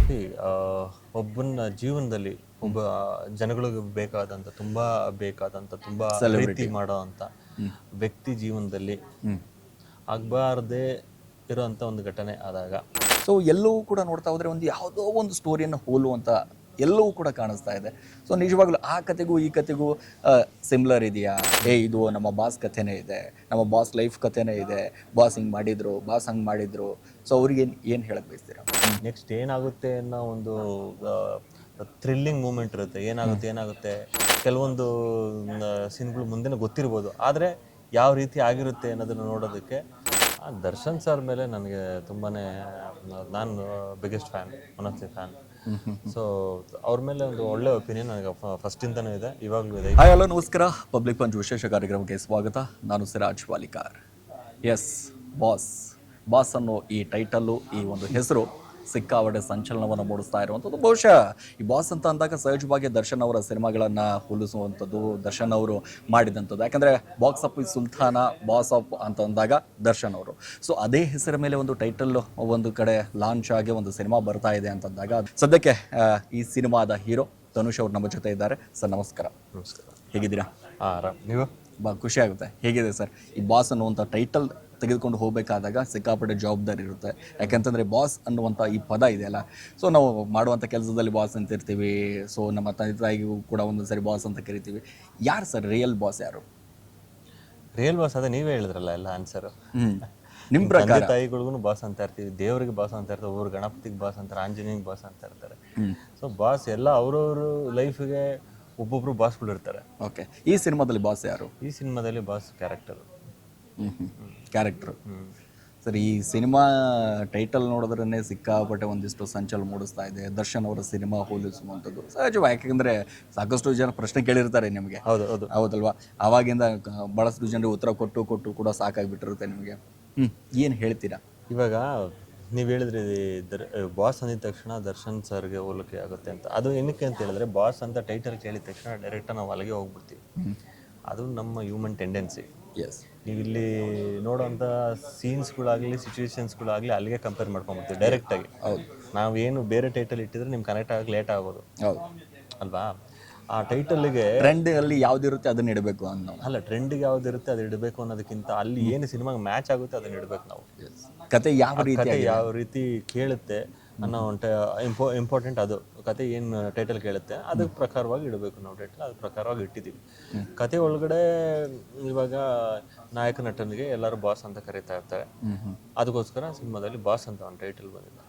See, ಒಬ್ಬನ ಜೀವನದಲ್ಲಿ ಒಬ್ಬ ಜನಗಳಿಗೆ ಬೇಕಾದಂಥ ತುಂಬ ಪ್ರೀತಿ ಮಾಡೋ ಅಂತ ವ್ಯಕ್ತಿ ಜೀವನದಲ್ಲಿ ಆಗಬಾರ್ದೇ ಇರೋಂಥ ಒಂದು ಘಟನೆ ಆದಾಗ ಸೊ ಎಲ್ಲವೂ ಕೂಡ ನೋಡ್ತಾ ಹೋದರೆ ಒಂದು ಯಾವುದೋ ಒಂದು ಸ್ಟೋರಿಯನ್ನು ಹೋಲುವಂಥ ಎಲ್ಲವೂ ಕೂಡ ಕಾಣಿಸ್ತಾ ಇದೆ. ಸೊ ನಿಜವಾಗ್ಲೂ ಆ ಕತೆಗೂ ಈ ಕತೆಗೂ ಸಿಮ್ಲರ್ ಇದೆಯಾ? ಇದು ನಮ್ಮ ಬಾಸ್ ಕಥೆನೇ ಇದೆ, ನಮ್ಮ ಬಾಸ್ ಲೈಫ್ ಕಥೆನೇ ಇದೆ, ಬಾಸ್ ಹಿಂಗೆ ಮಾಡಿದ್ರು, ಬಾಸ್ ಹಂಗೆ ಮಾಡಿದ್ರು. ಸೊ ಅವ್ರಿಗೆ ಏನು ಹೇಳಕ್ ಬಯಸ್ತೀರಾ? ನೆಕ್ಸ್ಟ್ ಏನಾಗುತ್ತೆ ಅನ್ನೋ ಒಂದು ಥ್ರಿಲ್ಲಿಂಗ್ ಮೂಮೆಂಟ್ ಇರುತ್ತೆ. ಏನಾಗುತ್ತೆ ಕೆಲವೊಂದು ಸೀನ್ಗಳು ಮುಂದೆನೇ ಗೊತ್ತಿರ್ಬೋದು, ಆದರೆ ಯಾವ ರೀತಿ ಆಗಿರುತ್ತೆ ಅನ್ನೋದನ್ನು ನೋಡೋದಕ್ಕೆ ದರ್ಶನ್ ಸರ್ ಮೇಲೆ ನನಗೆ ತುಂಬಾ ನಾನು biggest fan, one of the fan. So ಅವ್ರ ಮೇಲೆ ಒಂದು ಒಳ್ಳೆ ಒಪಿನಿಯನ್ ನನಗೆ ಫಸ್ಟಿಂದನೂ ಇದೆ, ಇವಾಗಲೂ ಇದೆ. ಹಾಯ್ ಹಲೋ ನಮಸ್ಕಾರ, ಪಬ್ಲಿಕ್ ಪಂಚ್ ವಿಶೇಷ ಕಾರ್ಯಕ್ರಮಕ್ಕೆ ಸ್ವಾಗತ. ನಾನು ಸಿರಾಜ್ ವಾಲಿಕಾರ್. ಎಸ್, ಬಾಸ್ ಅನ್ನೋ ಈ ಟೈಟಲ್ಲು, ಈ ಒಂದು ಹೆಸರು ಸಿಕ್ಕಾಪಟ್ಟೆ ಸಂಚಲನವನ್ನು ಮೂಡಿಸ್ತಾ ಇರುವಂಥದ್ದು. ಬಹುಶಃ ಈ ಬಾಸ್ ಅಂತ ಅಂದಾಗ ಸಹಜವಾಗಿ ದರ್ಶನ್ ಅವರ ಸಿನಿಮಾಗಳನ್ನು ಹೋಲಿಸುವಂಥದ್ದು, ದರ್ಶನ್ ಅವರು ಮಾಡಿದಂಥದ್ದು. ಯಾಕಂದರೆ ಬಾಕ್ಸ್ ಆಫೀಸ್ ಸುಲ್ತಾನ, ಬಾಸ್ ಆಫ್ ಅಂತ ಅಂದಾಗ ದರ್ಶನ್ ಅವರು. ಸೊ ಅದೇ ಹೆಸರ ಮೇಲೆ ಒಂದು ಟೈಟಲ್ ಒಂದು ಕಡೆ ಲಾಂಚ್ ಆಗಿ ಒಂದು ಸಿನಿಮಾ ಬರ್ತಾ ಇದೆ ಅಂತಂದಾಗ ಸದ್ಯಕ್ಕೆ ಈ ಸಿನಿಮಾದ ಹೀರೋ ಧನುಷ್ ಅವರು ನಮ್ಮ ಜೊತೆ ಇದ್ದಾರೆ. ಸರ್ ನಮಸ್ಕಾರ. ನಮಸ್ಕಾರ, ಹೇಗಿದ್ದೀರಾ? ಆರಾಮ್, ನೀವು? ಖುಷಿ ಆಗುತ್ತೆ. ಹೇಗಿದೆ ಸರ್ ಈ ಬಾಸ್ ಅನ್ನುವಂಥ ಟೈಟಲ್ ತೆಗೆದುಕೊಂಡು ಹೋಗಬೇಕಾದಾಗ ಸಿಕ್ಕಾಪಟ್ಟೆ ಜವಾಬ್ದಾರಿ ಇರುತ್ತೆ. ಯಾಕಂತಂದರೆ ಬಾಸ್ ಅನ್ನುವಂಥ ಈ ಪದ ಇದೆಯಲ್ಲ, ಸೊ ನಾವು ಮಾಡುವಂಥ ಕೆಲಸದಲ್ಲಿ ಬಾಸ್ ಅಂತ ಇರ್ತೀವಿ. ಸೊ ನಮ್ಮ ತಂದೆ ತಾಯಿಗೂ ಕೂಡ ಒಂದು ಸರಿ ಬಾಸ್ ಅಂತ ಕರಿತೀವಿ. ಯಾರು ಸರ್ ರಿಯಲ್ ಬಾಸ್? ಯಾರು ರಿಯಲ್ ಬಾಸ್? ಅದೇ ನೀವೇ ಹೇಳಿದ್ರಲ್ಲ ಎಲ್ಲ ಆನ್ಸರ್. ನಿಮ್ಮ ಪ್ರಕಾರ ತಾಯಿಗಳಿಗೂ ಬಾಸ್ ಅಂತ ಇರ್ತೀವಿ, ದೇವರಿಗೆ ಬಾಸ್ ಅಂತ ಇರ್ತಾರೆ, ಒಬ್ಬರು ಗಣಪತಿಗೆ ಬಾಸ್ ಅಂತಾರೆ, ಆಂಜನೇಯಗೆ ಬಾಸ್ ಅಂತ ಇರ್ತಾರೆ. ಸೊ ಬಾಸ್ ಎಲ್ಲ ಅವ್ರವ್ರ ಲೈಫಿಗೆ ಒಬ್ಬೊಬ್ರು ಬಾಸ್ಗಳು ಇರ್ತಾರೆ. ಓಕೆ, ಈ ಸಿನಿಮಾದಲ್ಲಿ ಬಾಸ್ ಯಾರು? ಈ ಸಿನಿಮಾದಲ್ಲಿ ಬಾಸ್ ಕ್ಯಾರೆಕ್ಟರ್. ಕ್ಯಾರೆಕ್ಟರ್. ಸರ್, ಈ ಸಿನಿಮಾ ಟೈಟಲ್ ನೋಡಿದ್ರೇ ಸಿಕ್ಕಾಪಟ್ಟೆ ಒಂದಿಷ್ಟು ಸಂಚಲನ ಮೂಡಿಸ್ತಾ ಇದೆ. ದರ್ಶನ್ ಅವರ ಸಿನಿಮಾ ಹೋಲಿಸುವಂಥದ್ದು ಸಹಜವಾಗಿ, ಯಾಕೆಂದರೆ ಸಾಕಷ್ಟು ಜನ ಪ್ರಶ್ನೆ ಕೇಳಿರ್ತಾರೆ ನಿಮಗೆ. ಹೌದಲ್ವಾ? ಆವಾಗಿಂದ ಭಾಳಷ್ಟು ಜನರು ಉತ್ತರ ಕೊಟ್ಟು ಕೂಡ ಸಾಕಾಗಿಬಿಟ್ಟಿರುತ್ತೆ ನಿಮಗೆ. ಏನು ಹೇಳ್ತೀರಾ? ಇವಾಗ ನೀವು ಹೇಳಿದ್ರಿ ಬಾಸ್ ಅಂದಿದ ತಕ್ಷಣ ದರ್ಶನ್ ಸರ್ಗೆ ಹೋಲಿಕೆ ಆಗುತ್ತೆ ಅಂತ. ಅದು ಏನಕ್ಕೆ ಅಂತ ಹೇಳಿದ್ರೆ, ಬಾಸ್ ಅಂತ ಟೈಟಲ್ ಕೇಳಿದ ತಕ್ಷಣ ಡೈರೆಕ್ಟಾಗಿ ನಾವು ಅಲ್ಲಿಗೆ ಹೋಗ್ಬಿಡ್ತೀವಿ. ಅದು ನಮ್ಮ ಹ್ಯೂಮನ್ ಟೆಂಡೆನ್ಸಿ. ಎಸ್, ನೀವು ಇಲ್ಲಿ ನೋಡೋಂಥ ಸೀನ್ಸ್ಗಳಾಗಲಿ ಸಿಚುವೇಶನ್ಸ್ಗಳಾಗಲಿ ಅಲ್ಲಿಗೆ ಕಂಪೇರ್ ಮಾಡ್ಕೊಂಡ್ಬಿಡ್ತೀವಿ ಡೈರೆಕ್ಟಾಗಿ. ಹೌದು. ನಾವೇನು ಬೇರೆ ಟೈಟಲ್ ಇಟ್ಟಿದ್ರೆ ನಿಮ್ಗೆ ಕನೆಕ್ಟ್ ಆಗಕ್ಕೆ ಲೇಟ್ ಆಗೋದು. ಹೌದು ಅಲ್ವಾ? ಆ ಟೈಟಲ್ಗೆ ಟ್ರೆಂಡ್ ಅಲ್ಲಿ ಯಾವ್ದಿರುತ್ತೆ ಅದನ್ನ ಇಡಬೇಕು ಅನ್ನೋ. ಅಲ್ಲ, ಟ್ರೆಂಡಿಗೆ ಯಾವ್ದಿರುತ್ತೆ ಅದು ಇಡಬೇಕು ಅನ್ನೋದಕ್ಕಿಂತ ಅಲ್ಲಿ ಏನು ಸಿನಿಮಾಗೆ ಮ್ಯಾಚ್ ಆಗುತ್ತೆ ಅದನ್ನ ಇಡಬೇಕು ನಾವು. ಕತೆ ಯಾವ ರೀತಿ ಕೇಳುತ್ತೆ ಅನ್ನೋ ಒಂದು ಇಂಪಾರ್ಟೆಂಟ್. ಅದು ಕತೆ ಏನು ಟೈಟಲ್ ಕೇಳುತ್ತೆ ಅದ್ರ ಪ್ರಕಾರವಾಗಿ ಇಡಬೇಕು ನಾವು ಟೈಟಲ್. ಅದ್ರ ಪ್ರಕಾರವಾಗಿ ಇಟ್ಟಿದ್ದೀವಿ. ಕತೆ ಒಳಗಡೆ ಇವಾಗ ನಾಯಕ ನಟನಿಗೆ ಎಲ್ಲರೂ ಬಾಸ್ ಅಂತ ಕರೀತಾ ಇರ್ತಾರೆ. ಅದಕ್ಕೋಸ್ಕರ ಸಿನಿಮಾದಲ್ಲಿ ಬಾಸ್ ಅಂತ ಒಂದು ಟೈಟಲ್ ಬಂದಿದೆ.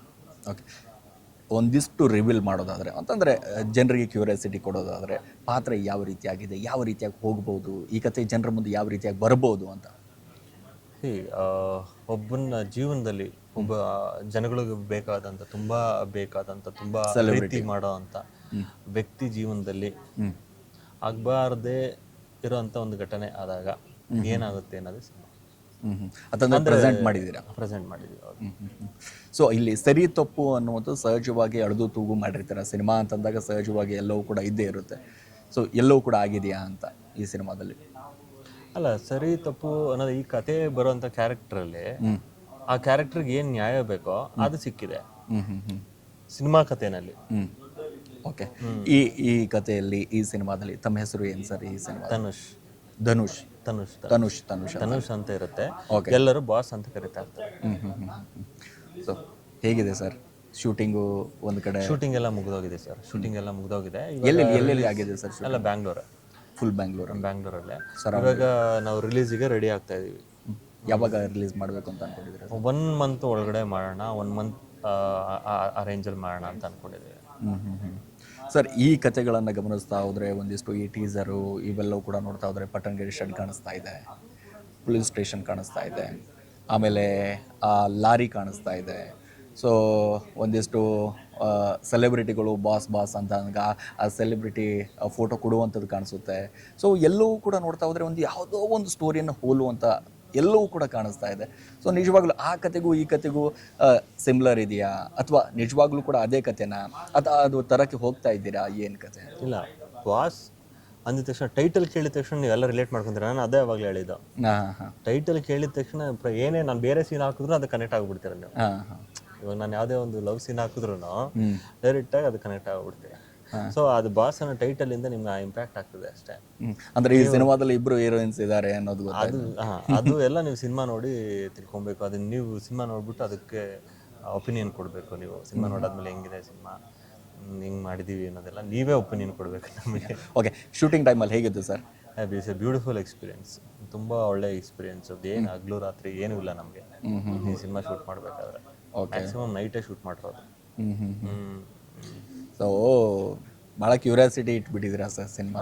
ಓಕೆ, ಒಂದಿಷ್ಟು ರಿವೀಲ್ ಮಾಡೋದಾದರೆ ಅಂತಂದರೆ ಜನರಿಗೆ ಕ್ಯೂರಿಯಾಸಿಟಿ ಕೊಡೋದಾದರೆ ಪಾತ್ರ ಯಾವ ರೀತಿಯಾಗಿದೆ, ಯಾವ ರೀತಿಯಾಗಿ ಹೋಗ್ಬೋದು, ಈ ಕತೆ ಜನರ ಮುಂದೆ ಯಾವ ರೀತಿಯಾಗಿ ಬರ್ಬೋದು ಅಂತ. ಒಬ್ಬನ ಜೀವನದಲ್ಲಿ ಒಬ್ಬ ಜನಗಳಿಗೆ ಬೇಕಾದಂಥ ತುಂಬ ಪ್ರೀತಿ ಮಾಡೋ ಅಂತ ವ್ಯಕ್ತಿ ಜೀವನದಲ್ಲಿ ಆಗಬಾರ್ದೇ ಇರೋಂಥ ಒಂದು ಘಟನೆ ಆದಾಗ ಏನಾಗುತ್ತೆ ಅನ್ನೋದು ಸಿನಿಮಾ. ಪ್ರೆಸೆಂಟ್ ಮಾಡಿದ್ದೀರಾ? ಪ್ರೆಸೆಂಟ್ ಮಾಡಿದ್ದೀವಿ. ಸೊ ಇಲ್ಲಿ ಸರಿ ತಪ್ಪು ಅನ್ನುವಂಥದ್ದು ಸಹಜವಾಗಿ ಅಳೆದು ತೂಗು ಮಾಡಿರ್ತಾರೆ. ಸಿನಿಮಾ ಅಂತಂದಾಗ ಸಹಜವಾಗಿ ಎಲ್ಲವೂ ಕೂಡ ಇದ್ದೇ ಇರುತ್ತೆ. ಸೊ ಎಲ್ಲವೂ ಕೂಡ ಆಗಿದೆಯಾ ಅಂತ ಈ ಸಿನಿಮಾದಲ್ಲಿ? ಅಲ್ಲ, ಸರಿ ತಪ್ಪು ಅನ್ನೋದು ಈ ಕತೆ ಬರುವಂಥ ಕ್ಯಾರೆಕ್ಟ್ರಲ್ಲಿ ಆ ಕ್ಯಾರೆಕ್ಟರ್ಗೆ ಏನು ನ್ಯಾಯ ಬೇಕೋ ಅದು ಸಿಕ್ಕಿದೆ ಸಿನಿಮಾ ಕಥೆನಲ್ಲಿ. ಓಕೆ, ಈ ಕಥೆಯಲ್ಲಿ ಈ ಸಿನಿಮಾದಲ್ಲಿ ತಮ್ಮ ಹೆಸರು ಏನು ಸರ್? ಈ ಸಿನಿಮಾ ಧನುಷ್ ಅಂತ ಇರುತ್ತೆ. ಎಲ್ಲರೂ ಬಾಸ್ ಅಂತ ಕರೀತಾ ಇರ್ತಾರೆ. ಸೊ ಹೇಗಿದೆ ಸರ್ ಶೂಟಿಂಗು? ಒಂದು ಕಡೆ ಶೂಟಿಂಗ್ ಎಲ್ಲ ಮುಗಿದೋಗಿದೆ ಸರ್. ಶೂಟಿಂಗ್ ಎಲ್ಲ ಮುಗಿದೋಗಿದೆ. ಎಲ್ಲೆಲ್ಲಿ ಆಗಿದೆ ಸರ್? ಎಲ್ಲ ಬ್ಯಾಂಗ್ಳೂರ್, ಫುಲ್ ಬ್ಯಾಂಗ್ಳೂರಲ್ಲೇ. ಇವಾಗ ನಾವು ರಿಲೀಸಿಗೆ ರೆಡಿ ಆಗ್ತಾ ಇದೀವಿ. ಯಾವಾಗ ರಿಲೀಸ್ ಮಾಡಬೇಕು ಅಂತ ಅನ್ಕೊಂಡಿದ್ದೀರಾ? 1 ಮಂತ್ ಒಳಗಡೆ ಮಾಡೋಣ, 1 ಮಂತ್ ಆ ರೇಂಜಲ್ಲಿ ಮಾಡೋಣ ಅಂತ ಅನ್ಕೊಂಡಿದ್ದೀವಿ. ಸರ್, ಈ ಕಥೆಗಳನ್ನು ಗಮನಿಸ್ತಾ ಹೋದರೆ ಒಂದಿಷ್ಟು ಈ ಟೀಸರು ಇವೆಲ್ಲವೂ ಕೂಡ ನೋಡ್ತಾ ಹೋದರೆ ಪಟ್ಟಣಗೆರೆ ಶೆಡ್ ಕಾಣಿಸ್ತಾ ಇದೆ, ಪೊಲೀಸ್ ಸ್ಟೇಷನ್ ಕಾಣಿಸ್ತಾ ಇದೆ, ಆಮೇಲೆ ಲಾರಿ ಕಾಣಿಸ್ತಾ ಇದೆ. ಸೊ ಒಂದಿಷ್ಟು ಸೆಲೆಬ್ರಿಟಿಗಳು ಬಾಸ್ ಅಂತ ಅಂದಾಗ ಆ ಸೆಲೆಬ್ರಿಟಿ ಫೋಟೋ ಕೊಡುವಂಥದ್ದು ಕಾಣಿಸುತ್ತೆ. ಸೊ ಎಲ್ಲವೂ ಕೂಡ ನೋಡ್ತಾ ಹೋದರೆ ಒಂದು ಯಾವುದೋ ಒಂದು ಸ್ಟೋರಿಯನ್ನು ಹೋಲುವಂಥ ಎಲ್ಲವೂ ಕೂಡ ಕಾಣಿಸ್ತಾ ಇದೆ. ಸೊ ನಿಜವಾಗ್ಲೂ ಆ ಕತೆಗೂ ಈ ಕತೆಗೂ ಸಿಮ್ಲರ್ ಇದೆಯಾ, ಅಥವಾ ನಿಜವಾಗ್ಲೂ ಕೂಡ ಅದೇ ಕತೆನಾ, ಅಥವಾ ಅದು ತರಕ್ಕೆ ಹೋಗ್ತಾ ಇದ್ದೀರಾ? ಏನು ಕತೆ? ಇಲ್ಲ, ಬಾಸ್ ಅಂದಿದ ತಕ್ಷಣ ಟೈಟಲ್ ಕೇಳಿದ ತಕ್ಷಣ ನೀವೆಲ್ಲ ರಿಲೇಟ್ ಮಾಡ್ಕೊಂತೀರ. ನಾನು ಅದೇ ಅವಾಗಲೇ ಹೇಳಿದ್ದು. ಟೈಟಲ್ ಕೇಳಿದ ತಕ್ಷಣ ಏನೇ ನಾನು ಬೇರೆ ಸೀನ್ ಹಾಕಿದ್ರು ಅದು ಕನೆಕ್ಟ್ ಆಗಿಬಿಡ್ತೀರ ನೀವು. ಇವಾಗ ನಾನು ಯಾವುದೇ ಒಂದು ಲವ್ ಸೀನ್ ಹಾಕಿದ್ರು ಡೈರೆಕ್ಟಾಗಿ ಅದು ಕನೆಕ್ಟ್ ಆಗಿಬಿಡ್ತೀವಿ. ಸೊ ಅದು ಬಾಸ್ ಅನ್ನೋ ಟೈಟಲಿಂದ ನಿಮ್ಗೆ ಆ ಇಂಪ್ಯಾಕ್ಟ್ ಆಗ್ತದೆ ಅಷ್ಟೇ. ಅಂದ್ರೆ ಈ ಸಿನಿಮಾದಲ್ಲಿ ಇಬ್ರು ಹೀರೋಯಿನ್ಸ್ ಇದ್ದಾರೆ ಅನ್ನೋದು ಅದು ಅದು ಎಲ್ಲ ನೀವು ಸಿನಿಮಾ ನೋಡಿ ತಿಳ್ಕೊಬೇಕು. ಅದನ್ನ ನೀವು ಸಿನಿಮಾ ನೋಡ್ಬಿಟ್ಟು ಅದಕ್ಕೆ ಒಪಿನಿಯನ್ ಕೊಡಬೇಕು. ನೀವು ಸಿನಿಮಾ ನೋಡಾದ್ಮೇಲೆ ಹೆಂಗಿದೆ ಸಿನಿಮಾ, ಹಿಂಗೆ ಮಾಡಿದ್ದೀವಿ ಅನ್ನೋದೆಲ್ಲ ನೀವೇ ಒಪಿನಿಯನ್ ಕೊಡಬೇಕು ನಮಗೆ. ಓಕೆ, ಶೂಟಿಂಗ್ ಟೈಮಲ್ಲಿ ಹೇಗಿತ್ತು sir? It's A beautiful experience. ತುಂಬ ಒಳ್ಳೆ ಎಕ್ಸ್ಪೀರಿಯನ್ಸ್. ಏನು ಹಗಲು ರಾತ್ರಿ ಏನೂ ಇಲ್ಲ ನಮಗೆ ಈ ಸಿನಿಮಾ ಶೂಟ್ ಮಾಡಬೇಕಾದ್ರೆ. ಮ್ಯಾಕ್ಸಿಮಮ್ ನೈಟೇ ಶೂಟ್ ಮಾಡಿರೋದು. ಸೊ ಭಾಳ ಕ್ಯೂರಿಯಾಸಿಟಿ ಇಟ್ಬಿಟ್ಟಿದ್ದೀರಾ ಸರ್ ಸಿನಿಮಾ?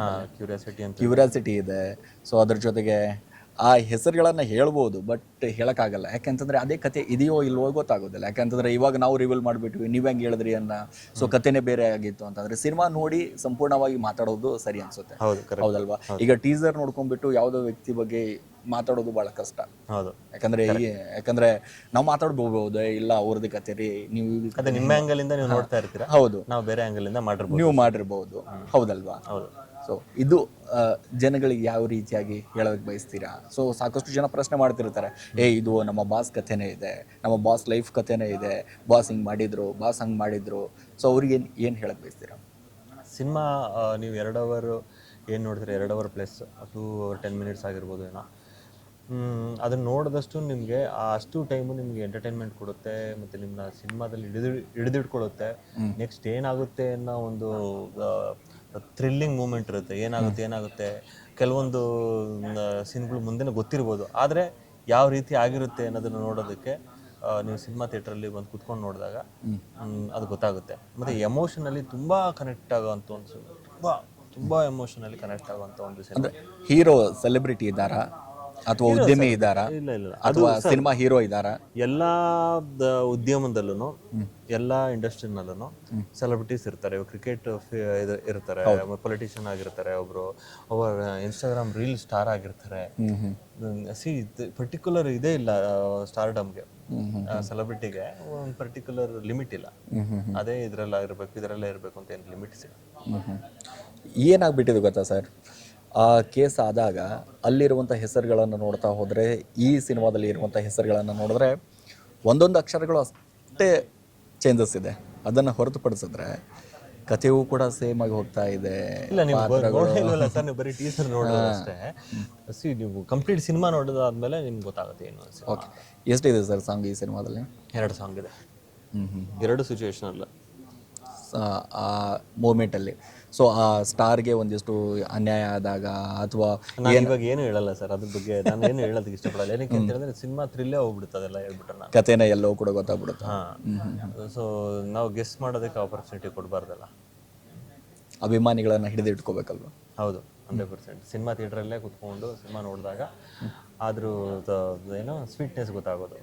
ಕ್ಯೂರಿಯಾಸಿಟಿ ಇದೆ. ಸೊ ಅದ್ರ ಜೊತೆಗೆ ಆ ಹೆಸರುಗಳನ್ನು ಹೇಳ್ಬೋದು, ಬಟ್ ಹೇಳೋಕ್ಕಾಗಲ್ಲ. ಯಾಕೆಂತಂದರೆ ಅದೇ ಕತೆ ಇದೆಯೋ ಇಲ್ವೋ ಗೊತ್ತಾಗೋದಿಲ್ಲ. ಯಾಕೆಂತಂದರೆ ಇವಾಗ ನಾವು ರಿವೀಲ್ ಮಾಡಿಬಿಟ್ವಿ, ನೀವು ಹೆಂಗೆ ಹೇಳಿದ್ರಿ ಅನ್ನ. ಸೊ ಕತೆನೇ ಬೇರೆ ಆಗಿತ್ತು ಅಂತಂದರೆ ಸಿನಿಮಾ ನೋಡಿ ಸಂಪೂರ್ಣವಾಗಿ ಮಾತಾಡೋದು ಸರಿ ಅನ್ಸುತ್ತೆ, ಹೌದಲ್ವಾ? ಈಗ ಟೀಸರ್ ನೋಡ್ಕೊಂಡ್ಬಿಟ್ಟು ಯಾವುದೋ ವ್ಯಕ್ತಿ ಬಗ್ಗೆ ಮಾತಾಡೋದು ಭಾಳ ಕಷ್ಟ. ಹೌದು, ಯಾಕಂದ್ರೆ ನಾವು ಮಾತಾಡ್ಬೋದು, ಇಲ್ಲ ಅವ್ರದ್ದು ಕತೆ ರೀ, ನೀವು ಅದೇ ನಿಮ್ಮ ಆ್ಯಂಗಲ್ ಇಂದ ನೀವು ನೋಡ್ತಾ ಇರ್ತೀರಾ. ಹೌದು, ನಾವು ಬೇರೆ ಆ್ಯಂಗಲ್ ಇಂದ ಮಾಡಿರ್ಬೋದು, ನೀವು ಮಾಡಿರ್ಬೋದು, ಹೌದಲ್ವಾ? ಹೌದು. ಸೊ ಇದು ಜನಗಳಿಗೆ ಯಾವ ರೀತಿಯಾಗಿ ಹೇಳೋದಕ್ಕೆ ಬಯಸ್ತೀರಾ? ಸೊ ಸಾಕಷ್ಟು ಜನ ಪ್ರಶ್ನೆ ಮಾಡ್ತಿರ್ತಾರೆ, ಇದು ನಮ್ಮ ಬಾಸ್ ಕಥೆನೇ ಇದೆ, ನಮ್ಮ ಬಾಸ್ ಲೈಫ್ ಕಥೆನೇ ಇದೆ, ಬಾಸ್ ಹಿಂಗೆ ಮಾಡಿದ್ರು, ಬಾಸ್ ಹಂಗೆ ಮಾಡಿದ್ರು. ಸೊ ಅವ್ರಿಗೆ ಏನು ಹೇಳೋಕ್ಕೆ ಬಯಸ್ತೀರಾ? ಸಿನಿಮಾ ನೀವು 2 ಅವರ್ ಏನು ನೋಡ್ತೀರಿ, 2 ಅವರ್ ಪ್ಲಸ್ 2 ಅವರ್ 10 ಮಿನಿಟ್ಸ್ ಆಗಿರ್ಬೋದು ಏನೋ. ಅದನ್ನು ನೋಡಿದಷ್ಟು ನಿಮಗೆ ಅಷ್ಟು ಟೈಮು ನಿಮಗೆ ಎಂಟರ್ಟೈನ್ಮೆಂಟ್ ಕೊಡುತ್ತೆ, ಮತ್ತು ನಿಮ್ಮನ್ನ ಸಿನಿಮಾದಲ್ಲಿ ಹಿಡಿದಿಟ್ಕೊಳ್ಳುತ್ತೆ. ನೆಕ್ಸ್ಟ್ ಏನಾಗುತ್ತೆ ಅನ್ನೋ ಒಂದು ಥ್ರಿಲ್ಲಿಂಗ್ ಮೂಮೆಂಟ್ ಇರುತ್ತೆ. ಏನಾಗುತ್ತೆ ಕೆಲವೊಂದು ಸೀನ್ಗಳು ಮುಂದೆನೇ ಗೊತ್ತಿರ್ಬೋದು, ಆದರೆ ಯಾವ ರೀತಿ ಆಗಿರುತ್ತೆ ಅನ್ನೋದನ್ನು ನೋಡೋದಕ್ಕೆ ನೀವು ಸಿನಿಮಾ ಥಿಯೇಟ್ರಲ್ಲಿ ಬಂದು ಕುತ್ಕೊಂಡು ನೋಡಿದಾಗ ಅದು ಗೊತ್ತಾಗುತ್ತೆ. ಮತ್ತು ಎಮೋಷನಲ್ಲಿ ತುಂಬ ಕನೆಕ್ಟ್ ಆಗೋವಂಥ ಒಂದು ತುಂಬ ಎಮೋಷನಲಿ ಕನೆಕ್ಟ್ ಆಗುವಂಥ ಒಂದು ಸಿನಿಮಾ. ಹೀರೋ ಸೆಲೆಬ್ರಿಟಿ ಇದ್ದಾರಾ ಅಥವಾ ಉದ್ಯಮಿ ಇದ್ದಾರಾ? ಇಲ್ಲ, ಅಥವಾ ಸಿನಿಮಾ ಹೀರೋ ಇದ್ದಾರಾ? ಎಲ್ಲ ಉದ್ಯಮದಲ್ಲೂ ಎಲ್ಲ ಇಂಡಸ್ಟ್ರಿನಲ್ಲೂ ಸೆಲೆಬ್ರಿಟೀಸ್ ಇರ್ತಾರೆ. ಕ್ರಿಕೆಟ್ ಇರ್ತಾರೆ, ಪೊಲಿಟಿಷಿಯನ್ ಆಗಿರ್ತಾರೆ, ಒಬ್ಬರು ಇನ್ಸ್ಟಾಗ್ರಾಮ್ ರೀಲ್ ಸ್ಟಾರ್ ಆಗಿರ್ತಾರೆ. ಪರ್ಟಿಕ್ಯುಲರ್ ಇದೇ ಇಲ್ಲ ಸ್ಟಾರ್ಡಮ್ಗೆ, ಸೆಲೆಬ್ರಿಟಿಗೆ ಒಂದು ಪರ್ಟಿಕ್ಯುಲರ್ ಲಿಮಿಟ್ ಇಲ್ಲ. ಅದೇ ಇದರೆಲ್ಲ ಇರಬೇಕು ಅಂತ ಏನು ಲಿಮಿಟ್ಸ್ ಇಲ್ಲ. ಏನಾಗ್ಬಿಟ್ಟಿದೆ ಗೊತ್ತಾ ಸರ್, ಆ ಕೇಸ್ ಆದಾಗ ಅಲ್ಲಿರುವಂಥ ಹೆಸರುಗಳನ್ನು ನೋಡ್ತಾ ಹೋದರೆ, ಈ ಸಿನಿಮಾದಲ್ಲಿ ಇರುವಂಥ ಹೆಸರುಗಳನ್ನು ನೋಡಿದ್ರೆ ಒಂದೊಂದು ಅಕ್ಷರಗಳು ಅಷ್ಟೇ ಚೇಂಜಸ್ ಇದೆ. ಅದನ್ನು ಹೊರತುಪಡಿಸಿದ್ರೆ ಕಥೆಯೂ ಕೂಡ ಸೇಮ್ ಆಗಿ ಹೋಗ್ತಾ ಇದೆ. ಇಲ್ಲ, ನೀವು ಸರ್, ನೀವು ಬರೀ ಟೀಸರ್ ನೋಡೋದು ಅಷ್ಟೇ. ನೀವು ಕಂಪ್ಲೀಟ್ ಸಿನಿಮಾ ನೋಡೋದಾದ್ಮೇಲೆ ನಿಮ್ಗೆ ಗೊತ್ತಾಗುತ್ತೆ ಏನು. ಓಕೆ, ಎಷ್ಟಿದೆ ಸರ್ ಸಾಂಗ್ ಈ ಸಿನಿಮಾದಲ್ಲಿ? 2 ಸಾಂಗ್ ಇದೆ. 2 ಸಿಚುವೇಶನ್ ಅಲ್ಲ, ಆ ಮೂಮೆಂಟಲ್ಲಿ. ಸೊ ಆ ಸ್ಟಾರ್ಗೆ ಒಂದಿಷ್ಟು ಅನ್ಯಾಯ ಆದಾಗ ಅಥವಾ ನಾನು ಇವಾಗ ಏನು ಹೇಳಲ್ಲ ಸರ್ ಅದ್ರ ಬಗ್ಗೆ. ನಾನು ಏನು ಹೇಳೋದಕ್ಕೆ ಇಷ್ಟಪಡಲ್ಲ. ಏನಕ್ಕೆ ಅಂತ ಹೇಳಿದ್ರೆ ಸಿನಿಮಾ ಥ್ರಿಲ್ಲೇ ಹೋಗ್ಬಿಡುತ್ತೆ, ಅದೆಲ್ಲ ಹೇಳ್ಬಿಟ್ರೆ ನಾನು ಕಥೆನ ಎಲ್ಲವೂ ಕೂಡ ಗೊತ್ತಾಗ್ಬಿಡುತ್ತೆ. ಸೊ ನಾವು ಗೆಸ್ ಮಾಡೋದಕ್ಕೆ ಆಪರ್ಚುನಿಟಿ ಕೊಡಬಾರ್ದಲ್ಲ. ಅಭಿಮಾನಿಗಳನ್ನ ಹಿಡಿದಿಟ್ಕೋಬೇಕಲ್ವ? ಹೌದು, 100%. ಸಿನಿಮಾ ಥಿಯೇಟ್ರಲ್ಲೇ ಕುತ್ಕೊಂಡು ಸಿನಿಮಾ ನೋಡಿದಾಗ ಆದ್ರೂ ಏನೋ ಸ್ವೀಟ್ನೆಸ್ ಗೊತ್ತಾಗೋದು.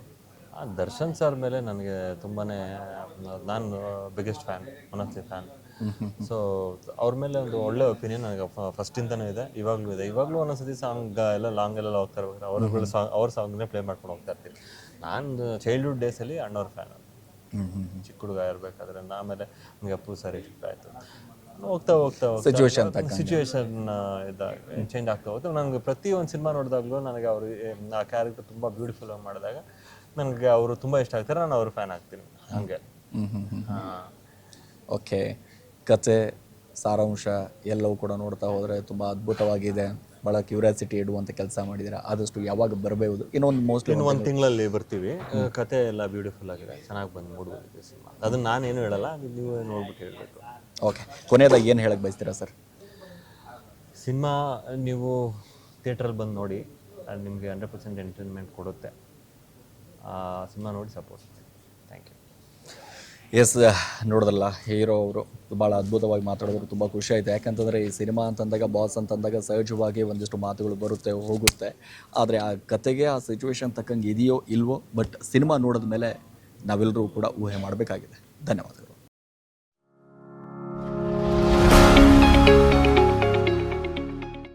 ದರ್ಶನ್ ಸರ್ ಮೇಲೆ ನನಗೆ ತುಂಬಾ, ನಾನು biggest fan, one of the fan. So ಅವ್ರ ಮೇಲೆ ಒಂದು ಒಳ್ಳೆ ಒಪಿನಿಯನ್ ನನಗೆ ಫಸ್ಟಿಂದನೂ ಇದೆ, ಇವಾಗಲೂ ಇದೆ. ಇವಾಗಲೂ ಒಂದೊಂದ್ಸತಿ ಸಾಂಗ್ ಎಲ್ಲ ಲಾಂಗ್ ಎಲ್ಲ ಹೋಗ್ತಾ ಇರ್ಬೇಕಾದ್ರೆ ಅವ್ರ ಸಾಂಗ್ನೇ ಪ್ಲೇ ಮಾಡ್ಕೊಂಡು ಹೋಗ್ತಾ ಇರ್ತೀನಿ. ನಾನು ಚೈಲ್ಡ್ಹುಡ್ ಡೇಸಲ್ಲಿ ಅಣ್ಣವ್ರ ಫ್ಯಾನ್, ಚಿಕ್ಕ ಹುಡುಗ ಇರಬೇಕಾದ್ರೆ. ಆಮೇಲೆ ನನಗೆ ಅಪ್ಪು ಸರ್ ಇಷ್ಟ ಆಯಿತು. ಹೋಗ್ತಾ ಸಿಚುವೇಶನ್ ಚೇಂಜ್ ಆಗ್ತಾ ಹೋಗುತ್ತೆ. ನನಗೆ ಪ್ರತಿ ಒಂದು ಸಿನಿಮಾ ನೋಡಿದಾಗಲೂ ನನಗೆ ಅವರು ಆ ಕ್ಯಾರೆಕ್ಟರ್ ತುಂಬ ಬ್ಯೂಟಿಫುಲ್ ಆಗಿ ಮಾಡಿದಾಗ ನನಗೆ ಅವರು ತುಂಬ ಇಷ್ಟ ಆಗ್ತಾರೆ. ನಾನು ಅವ್ರ ಫ್ಯಾನ್ ಆಗ್ತೀನಿ ಹಾಗೆ. ಓಕೆ, ಕತೆ ಸಾರಾಂಶ ಎಲ್ಲವೂ ಕೂಡ ನೋಡ್ತಾ ಹೋದರೆ ತುಂಬ ಅದ್ಭುತವಾಗಿದೆ. ಭಾಳ ಕ್ಯೂರಿಯಾಸಿಟಿ ಇಡುವಂಥ ಕೆಲಸ ಮಾಡಿದ್ದೀರಾ. ಆದಷ್ಟು ಯಾವಾಗ ಬರಬಹುದು? ಮೋಸ್ಟ್ಲಿ ಒಂದು ತಿಂಗಳಲ್ಲಿ ಬರ್ತೀವಿ. ಕತೆ ಎಲ್ಲ ಬ್ಯೂಟಿಫುಲ್ ಆಗಿದೆ, ಚೆನ್ನಾಗಿ ಬಂದು ನೋಡ್ಬೋದು ಸಿನಿಮಾ. ಅದನ್ನು ನಾನೇನು ಹೇಳಲ್ಲ, ನೀವು ನೋಡ್ಬಿಟ್ಟು ಹೇಳಬೇಕು. ಓಕೆ, ಕೊನೆಯದಾಗಿ ಏನು ಹೇಳಕ್ಕೆ ಬಯಸ್ತೀರಾ ಸರ್? ಸಿನಿಮಾ ನೀವು ಥಿಯೇಟ್ರಲ್ಲಿ ಬಂದು ನೋಡಿ, ಅದು ನಿಮಗೆ 100% ಎಂಟರ್ಟೈನ್ಮೆಂಟ್ ಕೊಡುತ್ತೆ. ಸಿನಿಮಾ ನೋಡಿ ಸಪೋರ್ಟ್. Thank you. ಎಸ್, ನೋಡೋದಲ್ಲ, ಹೀರೋ ಅವರು ಭಾಳ ಅದ್ಭುತವಾಗಿ ಮಾತಾಡೋರು. ತುಂಬ ಖುಷಿ ಆಯಿತು. ಯಾಕಂತಂದರೆ ಈ ಸಿನಿಮಾ ಅಂತಂದಾಗ, ಬಾಸ್ ಅಂತಂದಾಗ ಸಹಜವಾಗಿ ಒಂದಿಷ್ಟು ಮಾತುಗಳು ಬರುತ್ತೆ ಹೋಗುತ್ತೆ. ಆದರೆ ಆ ಕತೆಗೆ ಆ ಸಿಚುವೇಶನ್ ತಕ್ಕಂಗೆ ಇದೆಯೋ ಇಲ್ವೋ, ಬಟ್ ಸಿನಿಮಾ ನೋಡಿದ ಮೇಲೆ ನಾವೆಲ್ಲರೂ ಕೂಡ ಊಹೆ ಮಾಡಬೇಕಾಗಿದೆ. ಧನ್ಯವಾದಗಳು.